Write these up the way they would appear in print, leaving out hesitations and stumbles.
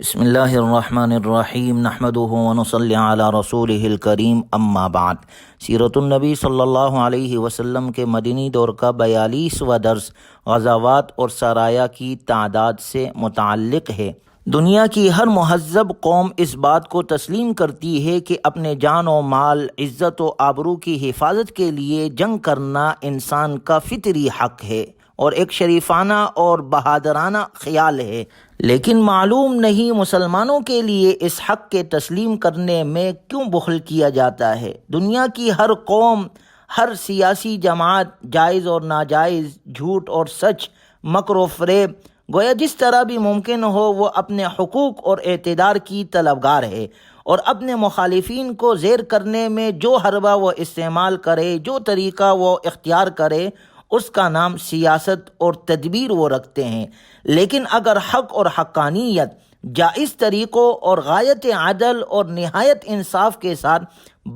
بسم اللہ الرحمن الرحیم نحمده ونصلی علی رسولہ الکریم اما بعد۔ سیرت النبی صلی اللہ علیہ وسلم کے مدنی دور کا 42واں درس غزوات اور سرایا کی تعداد سے متعلق ہے۔ دنیا کی ہر مہذب قوم اس بات کو تسلیم کرتی ہے کہ اپنے جان و مال، عزت و آبرو کی حفاظت کے لیے جنگ کرنا انسان کا فطری حق ہے اور ایک شریفانہ اور بہادرانہ خیال ہے، لیکن معلوم نہیں مسلمانوں کے لیے اس حق کے تسلیم کرنے میں کیوں بخل کیا جاتا ہے۔ دنیا کی ہر قوم، ہر سیاسی جماعت جائز اور ناجائز، جھوٹ اور سچ، مکر و فریب، گویا جس طرح بھی ممکن ہو وہ اپنے حقوق اور اعتدار کی طلبگار ہے، اور اپنے مخالفین کو زیر کرنے میں جو حربہ وہ استعمال کرے، جو طریقہ وہ اختیار کرے، اس کا نام سیاست اور تدبیر وہ رکھتے ہیں۔ لیکن اگر حق اور حقانیت، جائز طریقوں اور غایت عدل اور نہایت انصاف کے ساتھ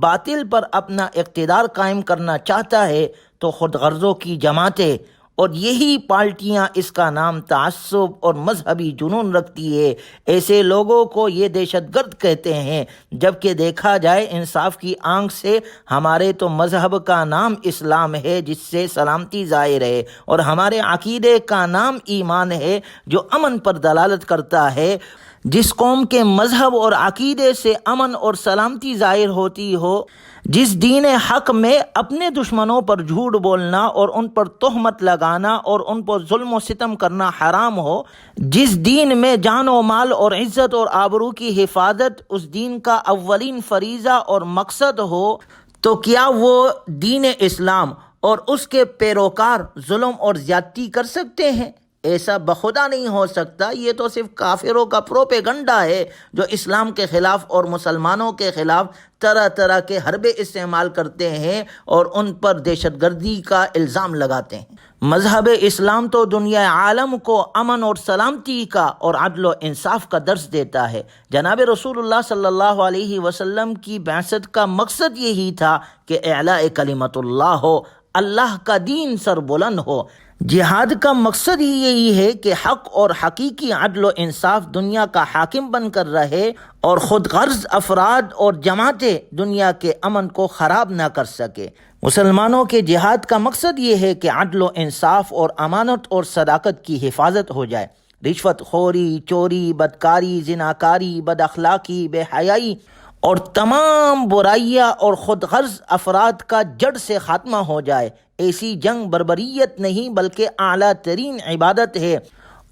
باطل پر اپنا اقتدار قائم کرنا چاہتا ہے تو خود غرضوں کی جماعتیں اور یہی پارٹیاں اس کا نام تعصب اور مذہبی جنون رکھتی ہے۔ ایسے لوگوں کو یہ دہشت گرد کہتے ہیں، جبکہ دیکھا جائے انصاف کی آنکھ سے ہمارے تو مذہب کا نام اسلام ہے جس سے سلامتی ظاہر ہے، اور ہمارے عقیدے کا نام ایمان ہے جو امن پر دلالت کرتا ہے۔ جس قوم کے مذہب اور عقیدے سے امن اور سلامتی ظاہر ہوتی ہو، جس دین حق میں اپنے دشمنوں پر جھوٹ بولنا اور ان پر تہمت لگانا اور ان پر ظلم و ستم کرنا حرام ہو، جس دین میں جان و مال اور عزت اور آبرو کی حفاظت اس دین کا اولین فریضہ اور مقصد ہو، تو کیا وہ دین اسلام اور اس کے پیروکار ظلم اور زیادتی کر سکتے ہیں؟ ایسا بخدا نہیں ہو سکتا۔ یہ تو صرف کافروں کا پروپیگنڈا ہے جو اسلام کے خلاف اور مسلمانوں کے خلاف طرح طرح کے حربے استعمال کرتے ہیں اور ان پر دہشت گردی کا الزام لگاتے ہیں۔ مذہب اسلام تو دنیا عالم کو امن اور سلامتی کا اور عدل و انصاف کا درس دیتا ہے۔ جناب رسول اللہ صلی اللہ علیہ وسلم کی بعثت کا مقصد یہی تھا کہ اعلاء کلمت اللہ ہو، اللہ کا دین سر بلند ہو۔ جہاد کا مقصد ہی یہی ہے کہ حق اور حقیقی عدل و انصاف دنیا کا حاکم بن کر رہے اور خود غرض افراد اور جماعتیں دنیا کے امن کو خراب نہ کر سکے۔ مسلمانوں کے جہاد کا مقصد یہ ہے کہ عدل و انصاف اور امانت اور صداقت کی حفاظت ہو جائے۔ رشوت خوری، چوری، بدکاری، زناکاری، بد اخلاقی، بے حیائی اور تمام برائیاں اور خود غرض افراد کا جڑ سے خاتمہ ہو جائے۔ ایسی جنگ بربریت نہیں بلکہ اعلیٰ ترین عبادت ہے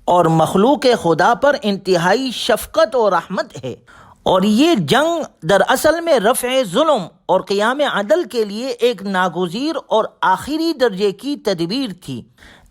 اور مخلوق خدا پر انتہائی شفقت و رحمت ہے، اور یہ جنگ دراصل میں رفع ظلم اور قیام عدل کے لیے ایک ناگزیر اور آخری درجے کی تدبیر تھی۔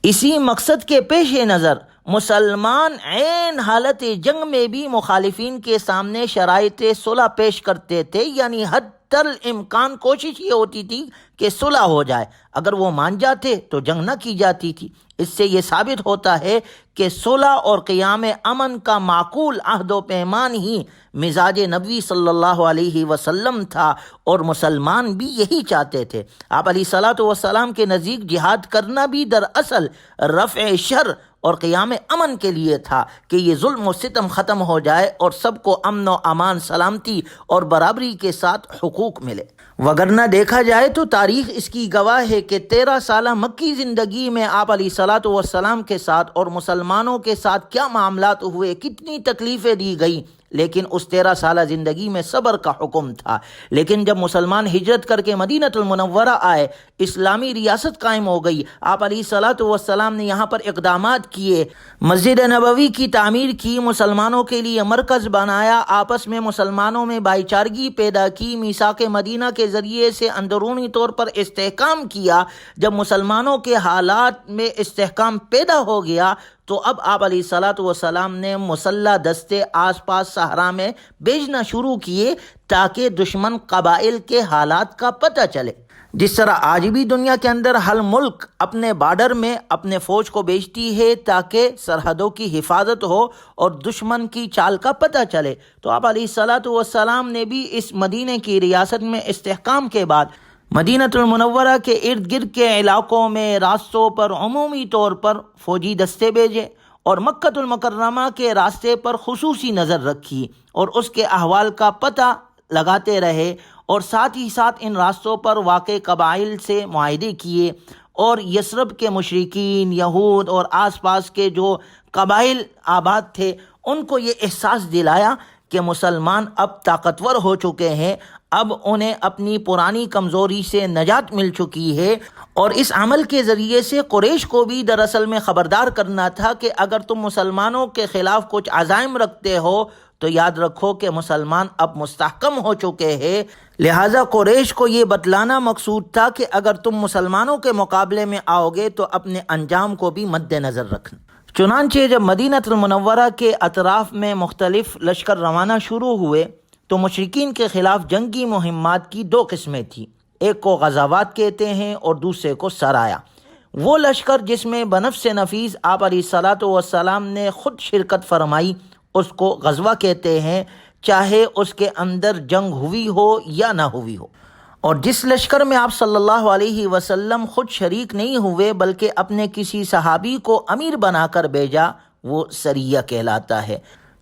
اسی مقصد کے پیش نظر مسلمان عین حالت جنگ میں بھی مخالفین کے سامنے شرائط صلح پیش کرتے تھے، یعنی حد الامکان کوشش یہ ہوتی تھی کہ صلح ہو جائے۔ اگر وہ مان جاتے تو جنگ نہ کی جاتی تھی۔ اس سے یہ ثابت ہوتا ہے کہ صلح اور قیام امن کا معقول عہد و پیمان ہی مزاج نبوی صلی اللہ علیہ وسلم تھا، اور مسلمان بھی یہی چاہتے تھے۔ آپ علیہ الصلاۃ والسلام کے نزدیک جہاد کرنا بھی دراصل رفع شر اور قیام امن کے لیے تھا کہ یہ ظلم و ستم ختم ہو جائے اور سب کو امن و امان، سلامتی اور برابری کے ساتھ حقوق ملے۔ وگرنہ دیکھا جائے تو تاریخ اس کی گواہ ہے کہ 13 سالہ مکی زندگی میں آپ علیہ الصلاۃ والسلام کے ساتھ اور مسلمانوں کے ساتھ کیا معاملات ہوئے، کتنی تکلیفیں دی گئیں، لیکن اس 13 سالہ زندگی میں صبر کا حکم تھا۔ لیکن جب مسلمان ہجرت کر کے مدینہ المنورہ آئے، اسلامی ریاست قائم ہو گئی، آپ علیہ الصلاۃ والسلام نے یہاں پر اقدامات کیے، مسجد نبوی کی تعمیر کی، مسلمانوں کے لیے مرکز بنایا، آپس میں مسلمانوں میں بھائی چارگی پیدا کی، میثاق مدینہ کے ذریعے سے اندرونی طور پر استحکام کیا۔ جب مسلمانوں کے حالات میں استحکام پیدا ہو گیا تو اب آپ علیہ الصلاۃ والسلام نے مسلح دستے آس پاس صحرا میں بھیجنا شروع کیے تاکہ دشمن قبائل کے حالات کا پتہ چلے۔ جس طرح آج بھی دنیا کے اندر ہر ملک اپنے بارڈر میں اپنے فوج کو بھیجتی ہے تاکہ سرحدوں کی حفاظت ہو اور دشمن کی چال کا پتہ چلے، تو آپ علیہ الصلاۃ والسلام نے بھی اس مدینے کی ریاست میں استحکام کے بعد مدینہ المنورہ کے ارد گرد کے علاقوں میں راستوں پر عمومی طور پر فوجی دستے بھیجے اور مکۃ المکرمہ کے راستے پر خصوصی نظر رکھی اور اس کے احوال کا پتہ لگاتے رہے، اور ساتھ ہی ساتھ ان راستوں پر واقع قبائل سے معاہدے کیے، اور یثرب کے مشرکین، یہود اور آس پاس کے جو قبائل آباد تھے ان کو یہ احساس دلایا کہ مسلمان اب طاقتور ہو چکے ہیں، اب انہیں اپنی پرانی کمزوری سے نجات مل چکی ہے۔ اور اس عمل کے ذریعے سے قریش کو بھی دراصل میں خبردار کرنا تھا کہ اگر تم مسلمانوں کے خلاف کچھ عزائم رکھتے ہو تو یاد رکھو کہ مسلمان اب مستحکم ہو چکے ہیں، لہٰذا قریش کو یہ بتلانا مقصود تھا کہ اگر تم مسلمانوں کے مقابلے میں آؤ گے تو اپنے انجام کو بھی مد نظر رکھنا۔ چنانچہ جب مدینہ المنورہ کے اطراف میں مختلف لشکر روانہ شروع ہوئے تو مشرکین کے خلاف جنگی مہمات کی دو قسمیں تھیں، ایک کو غزوات کہتے ہیں اور دوسرے کو سرایا۔ وہ لشکر جس میں بنفس نفیس آپ علیہ الصلاۃ والسلام نے خود شرکت فرمائی اس کو غزوہ کہتے ہیں، چاہے اس کے اندر جنگ ہوئی ہو یا نہ ہوئی ہو۔ اور جس لشکر میں آپ صلی اللہ علیہ وسلم خود شریک نہیں ہوئے بلکہ اپنے کسی صحابی کو امیر بنا کر بھیجا وہ سریہ کہلاتا ہے۔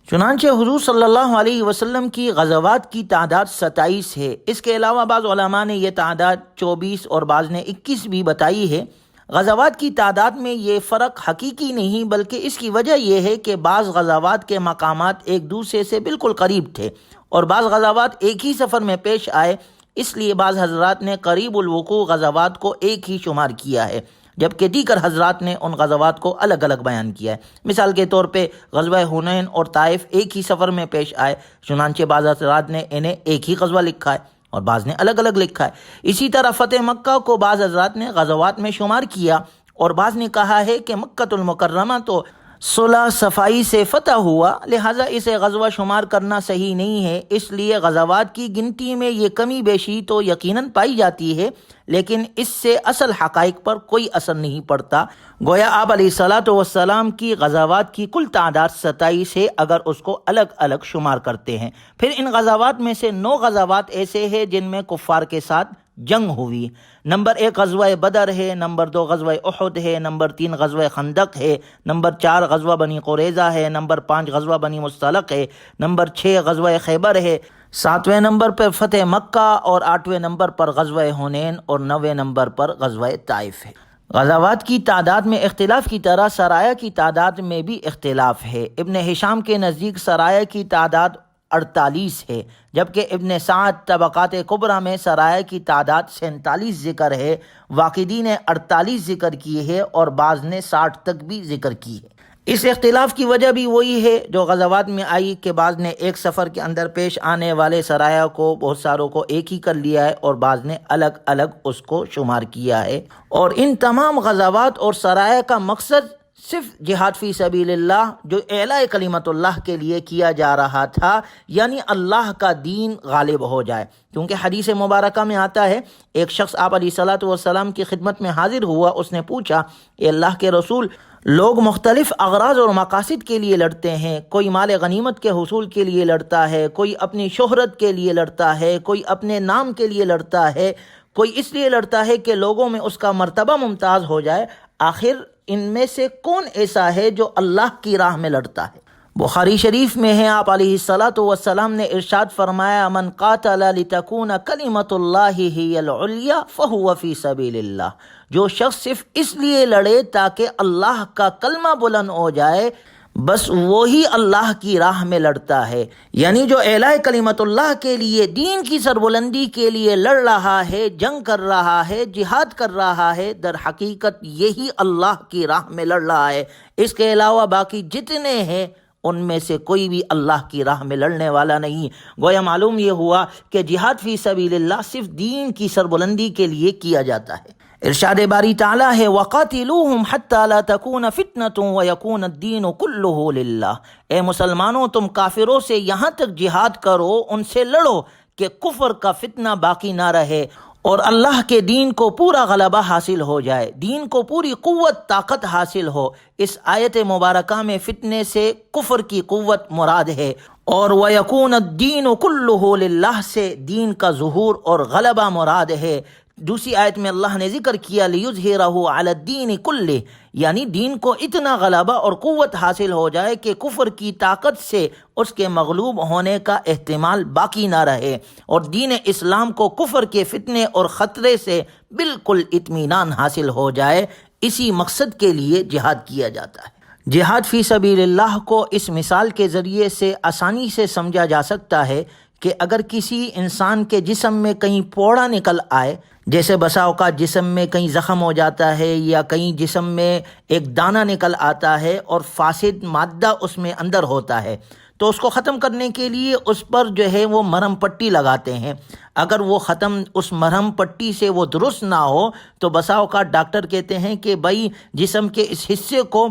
چنانچہ حضور صلی اللہ علیہ وسلم کی غزوات کی تعداد 27 ہے۔ اس کے علاوہ بعض علماء نے یہ تعداد 24 اور بعض نے 21 بھی بتائی ہے۔ غزوات کی تعداد میں یہ فرق حقیقی نہیں بلکہ اس کی وجہ یہ ہے کہ بعض غزوات کے مقامات ایک دوسرے سے بالکل قریب تھے اور بعض غزوات ایک ہی سفر میں پیش آئے، اس لیے بعض حضرات نے قریب الوقوع غزوات کو ایک ہی شمار کیا ہے، جبکہ دیگر حضرات نے ان غزوات کو الگ الگ بیان کیا ہے۔ مثال کے طور پہ غزوہ حنین اور طائف ایک ہی سفر میں پیش آئے، چنانچہ بعض حضرات نے انہیں ایک ہی غزوہ لکھا ہے اور بعض نے الگ الگ لکھا ہے۔ اسی طرح فتح مکہ کو بعض حضرات نے غزوات میں شمار کیا اور بعض نے کہا ہے کہ مکۃ المکرمہ تو صلح صفائی سے فتح ہوا، لہٰذا اسے غزوہ شمار کرنا صحیح نہیں ہے۔ اس لیے غزوات کی گنتی میں یہ کمی بیشی تو یقیناً پائی جاتی ہے لیکن اس سے اصل حقائق پر کوئی اثر نہیں پڑتا۔ گویا آپ علیہ الصلاۃ والسلام کی غزوات کی کل تعداد 27 ہے اگر اس کو الگ الگ شمار کرتے ہیں۔ پھر ان غزوات میں سے 9 غزوات ایسے ہیں جن میں کفار کے ساتھ جنگ ہوئی۔ نمبر 1 غزوہ بدر ہے، نمبر 2 غزوہ احد ہے، نمبر 3 غزوہ خندق ہے، نمبر 4 غزوہ بنی قریظہ ہے، نمبر 5 غزوہ بنی مصطلق ہے، نمبر 6 غزوہ خیبر ہے، 7ویں نمبر پر فتح مکہ اور 8ویں نمبر پر غزوہ حنین اور 9ویں نمبر پر غزوہ طائف ہے۔ غزوات کی تعداد میں اختلاف کی طرح سرایا کی تعداد میں بھی اختلاف ہے۔ ابن ہشام کے نزدیک سرایا کی تعداد 48 ہے، جبکہ ابن سعد طبقات کبریٰ میں سرایا کی تعداد 47 ذکر ہے۔ واقدی نے 48 ذکر کی ہے اور بعض نے 60 تک بھی ذکر کی ہے۔ اس اختلاف کی وجہ بھی وہی ہے جو غزوات میں آئی کہ بعض نے ایک سفر کے اندر پیش آنے والے سرایا کو بہت ساروں کو ایک ہی کر لیا ہے اور بعض نے الگ الگ اس کو شمار کیا ہے۔ اور ان تمام غزوات اور سرایا کا مقصد صرف جہاد فی سبیل اللہ جو اعلاء کلمت اللہ کے لیے کیا جا رہا تھا، یعنی اللہ کا دین غالب ہو جائے۔ کیونکہ حدیث مبارکہ میں آتا ہے ایک شخص آپ علیہ الصلاۃ والسلام کی خدمت میں حاضر ہوا، اس نے پوچھا اے اللہ کے رسول، لوگ مختلف اغراض اور مقاصد کے لیے لڑتے ہیں، کوئی مال غنیمت کے حصول کے لیے لڑتا ہے، کوئی اپنی شہرت کے لیے لڑتا ہے، کوئی اپنے نام کے لیے لڑتا ہے، کوئی اس لیے لڑتا ہے کہ لوگوں میں اس کا مرتبہ ممتاز ہو جائے، آخر ان میں سے کون ایسا ہے جو اللہ کی راہ میں لڑتا ہے؟ بخاری شریف میں ہے آپ علیہ الصلاۃ والسلام نے ارشاد فرمایا من قاتل لتکون کلمۃ اللہ ہی العلیٰ فہو فی سبیل اللہ، جو شخص صرف اس لیے لڑے تاکہ اللہ کا کلمہ بلند ہو جائے بس وہی اللہ کی راہ میں لڑتا ہے۔ یعنی جو اعلاء کلمت اللہ کے لیے، دین کی سربلندی کے لیے لڑ رہا ہے، جنگ کر رہا ہے، جہاد کر رہا ہے، در حقیقت یہی اللہ کی راہ میں لڑ رہا ہے۔ اس کے علاوہ باقی جتنے ہیں ان میں سے کوئی بھی اللہ کی راہ میں لڑنے والا نہیں۔ گویا معلوم یہ ہوا کہ جہاد فی سبیل اللہ صرف دین کی سربلندی کے لیے کیا جاتا ہے۔ ارشاد باری تعالیٰ ہے وَقَاتِلُوهُمْ حَتَّى لَا تَكُونَ فِتْنَةٌ وَيَكُونَ الدِّينُ كُلُّهُ لِلَّهِ۔ اے مسلمانوں تم کافروں سے یہاں تک جہاد کرو، ان سے لڑو کہ کفر کا فتنہ باقی نہ رہے اور اللہ کے دین کو پورا غلبہ حاصل ہو جائے، دین کو پوری قوت طاقت حاصل ہو۔ اس آیت مبارکہ میں فتنے سے کفر کی قوت مراد ہے اور وَيَكُونَ الدِّينُ كُلُّهُ لِلَّهِ سے دین کا ظہور اور غلبہ مراد ہے۔ دوسری آیت میں اللہ نے ذکر کیا لیظہرہ علی الدین کلہ، یعنی دین کو اتنا غلبہ اور قوت حاصل ہو جائے کہ کفر کی طاقت سے اس کے مغلوب ہونے کا احتمال باقی نہ رہے، اور دین اسلام کو کفر کے فتنے اور خطرے سے بالکل اطمینان حاصل ہو جائے۔ اسی مقصد کے لیے جہاد کیا جاتا ہے۔ جہاد فی سبیل اللہ کو اس مثال کے ذریعے سے آسانی سے سمجھا جا سکتا ہے کہ اگر کسی انسان کے جسم میں کہیں پوڑا نکل آئے، جیسے بسا اوقات جسم میں کہیں زخم ہو جاتا ہے یا کہیں جسم میں ایک دانہ نکل آتا ہے اور فاسد مادہ اس میں اندر ہوتا ہے، تو اس کو ختم کرنے کے لیے اس پر جو ہے وہ مرہم پٹی لگاتے ہیں۔ اگر وہ ختم اس مرہم پٹی سے وہ درست نہ ہو تو بسا اوقات ڈاکٹر کہتے ہیں کہ بھائی جسم کے اس حصے کو،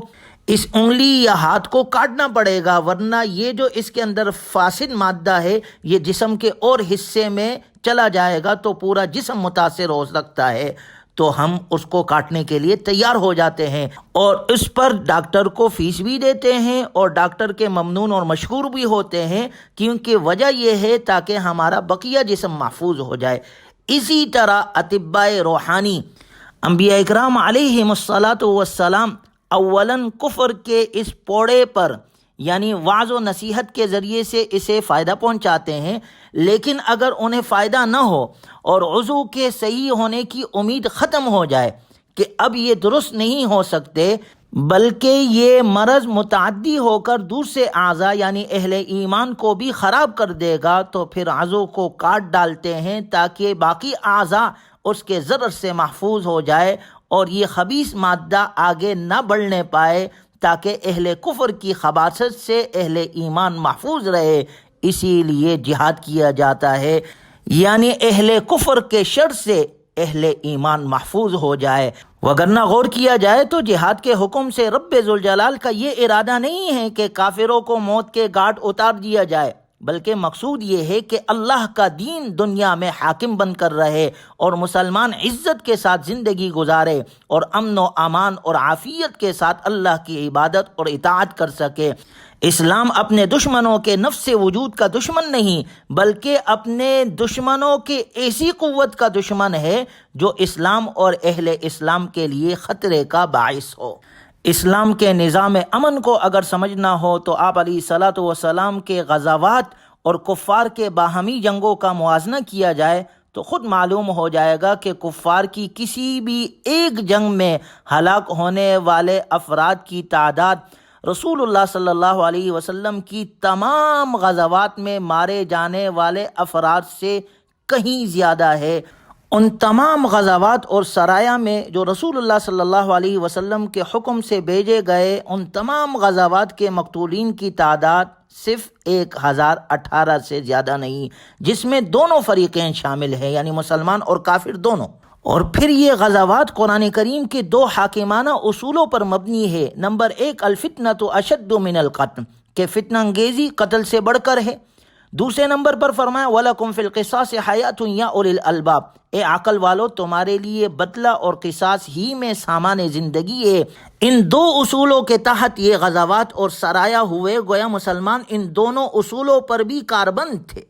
اس انگلی یا ہاتھ کو کاٹنا پڑے گا، ورنہ یہ جو اس کے اندر فاسد مادہ ہے یہ جسم کے اور حصے میں چلا جائے گا تو پورا جسم متاثر ہو سکتا ہے۔ تو ہم اس کو کاٹنے کے لیے تیار ہو جاتے ہیں اور اس پر ڈاکٹر کو فیس بھی دیتے ہیں اور ڈاکٹر کے ممنون اور مشکور بھی ہوتے ہیں، کیونکہ وجہ یہ ہے تاکہ ہمارا بقیہ جسم محفوظ ہو جائے۔ اسی طرح اطباء روحانی انبیاء اکرام علیہم الصلاۃ والسلام اولاً کفر کے اس پوڑے پر یعنی وعظ و نصیحت کے ذریعے سے اسے فائدہ پہنچاتے ہیں، لیکن اگر انہیں فائدہ نہ ہو اور عضو کے صحیح ہونے کی امید ختم ہو جائے کہ اب یہ درست نہیں ہو سکتے بلکہ یہ مرض متعدی ہو کر دوسرے اعضاء یعنی اہل ایمان کو بھی خراب کر دے گا، تو پھر عضو کو کاٹ ڈالتے ہیں تاکہ باقی اعضاء اس کے ضرر سے محفوظ ہو جائے اور یہ خبیث مادہ آگے نہ بڑھنے پائے، تاکہ اہل کفر کی خباثت سے اہل ایمان محفوظ رہے۔ اسی لیے جہاد کیا جاتا ہے، یعنی اہل کفر کے شر سے اہل ایمان محفوظ ہو جائے۔ وگرنہ غور کیا جائے تو جہاد کے حکم سے رب ذوالجلال کا یہ ارادہ نہیں ہے کہ کافروں کو موت کے گھاٹ اتار دیا جائے، بلکہ مقصود یہ ہے کہ اللہ کا دین دنیا میں حاکم بن کر رہے اور مسلمان عزت کے ساتھ زندگی گزارے اور امن و امان اور عافیت کے ساتھ اللہ کی عبادت اور اطاعت کر سکے۔ اسلام اپنے دشمنوں کے نفس وجود کا دشمن نہیں، بلکہ اپنے دشمنوں کے ایسی قوت کا دشمن ہے جو اسلام اور اہل اسلام کے لیے خطرے کا باعث ہو۔ اسلام کے نظام امن کو اگر سمجھنا ہو تو آپ علیہ الصلاۃ والسلام کے غزوات اور کفار کے باہمی جنگوں کا موازنہ کیا جائے تو خود معلوم ہو جائے گا کہ کفار کی کسی بھی ایک جنگ میں ہلاک ہونے والے افراد کی تعداد رسول اللہ صلی اللہ علیہ وسلم کی تمام غزوات میں مارے جانے والے افراد سے کہیں زیادہ ہے۔ ان تمام غزوات اور سرایا میں جو رسول اللہ صلی اللہ علیہ وسلم کے حکم سے بھیجے گئے ان تمام غزوات کے مقتولین کی تعداد صرف 1018 سے زیادہ نہیں، جس میں دونوں فریقین شامل ہیں یعنی مسلمان اور کافر دونوں۔ اور پھر یہ غزوات قرآن کریم کے دو حاکمانہ اصولوں پر مبنی ہے۔ نمبر 1 الفتنۃ اشد من القتل، کہ فتنہ انگیزی قتل سے بڑھ کر ہے۔ دوسرے نمبر پر فرمایا وَلَكُمْ فِي الْقِصَاصِ حَيَاةٌ يَا أُولِي الْأَلْبَابِ، اے عقل والو تمہارے لیے بدلہ اور قصاص ہی میں سامان زندگی ہے۔ ان دو اصولوں کے تحت یہ غزوات اور سرایا ہوئے، گویا مسلمان ان دونوں اصولوں پر بھی کاربند تھے۔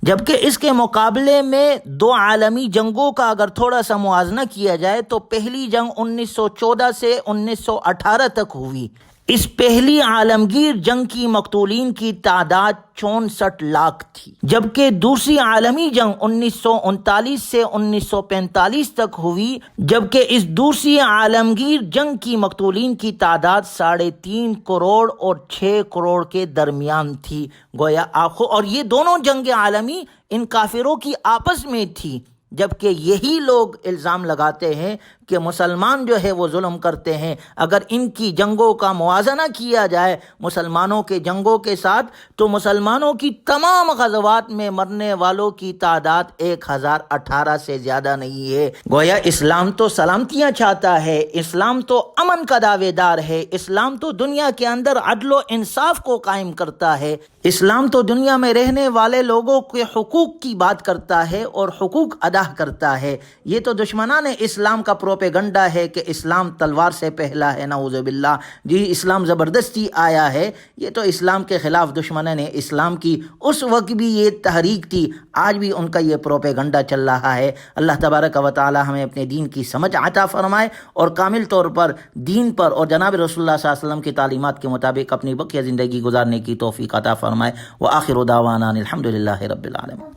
جبکہ اس کے مقابلے میں دو عالمی جنگوں کا اگر تھوڑا سا موازنہ کیا جائے تو پہلی جنگ 1914 سے 1918 تک ہوئی۔ اس پہلی عالمگیر جنگ کی مقتولین کی تعداد 64 لاکھ تھی، جبکہ دوسری عالمی جنگ 1939 سے 1945 تک ہوئی، جبکہ اس دوسری عالمگیر جنگ کی مقتولین کی تعداد 3.5 کروڑ اور 6 کروڑ کے درمیان تھی۔ گویا اور یہ دونوں جنگ عالمی ان کافروں کی آپس میں تھی، جبکہ یہی لوگ الزام لگاتے ہیں کہ مسلمان جو ہے وہ ظلم کرتے ہیں۔ اگر ان کی جنگوں کا موازنہ کیا جائے مسلمانوں کے جنگوں کے ساتھ تو مسلمانوں کی تمام غزوات میں مرنے والوں کی تعداد 1018 سے زیادہ نہیں ہے۔ گویا اسلام تو سلامتیاں چاہتا ہے، اسلام تو امن کا دعوے دار ہے، اسلام تو دنیا کے اندر عدل و انصاف کو قائم کرتا ہے، اسلام تو دنیا میں رہنے والے لوگوں کے حقوق کی بات کرتا ہے اور حقوق ادا کرتا ہے۔ یہ تو دشمنان اسلام کا پروپیگنڈا ہے کہ اسلام تلوار سے پہلا ہے، نعوذ باللہ، جی اسلام زبردستی آیا ہے، یہ تو اسلام کے خلاف دشمنان نے اسلام کی اس وقت بھی یہ تحریک تھی، آج بھی ان کا یہ پروپیگنڈا چل رہا ہے۔ اللہ تبارک و تعالی ہمیں اپنے دین کی سمجھ عطا فرمائے اور کامل طور پر دین پر اور جناب رسول اللہ صلی اللہ علیہ وسلم کی تعلیمات کے مطابق اپنی بقیہ زندگی گزارنے کی توفیق عطا فرمائے۔ وآخر دعوانا الحمدللہ رب العالمین۔